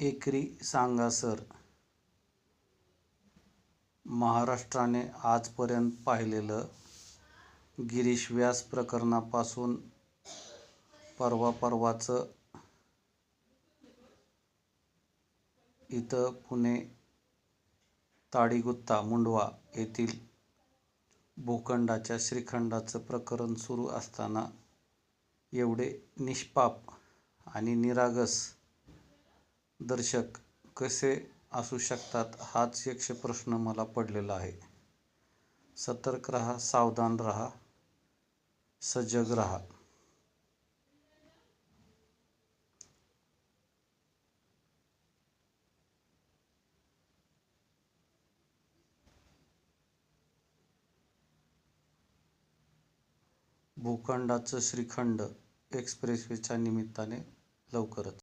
एकरी सांगा सर, महाराष्ट्राने आजपर्यंत पाहिलेलं गिरीश व्यास प्रकरणापासून परवाचं इथं पुणे ताडीगुत्ता मुंडवा येथील भूखंडाच्या श्रीखंडाचं प्रकरण सुरू असताना एवढे निष्पाप आणि निरागस दर्शक कसे असू शकतात हाच यक्षप्रश्न मला पडलेला आहे. सतर्क रहा, सावधान रहा, सजग रहा. भूखंडाचं श्रीखंड एक्सप्रेसवेच्या निमित्ताने लवकरच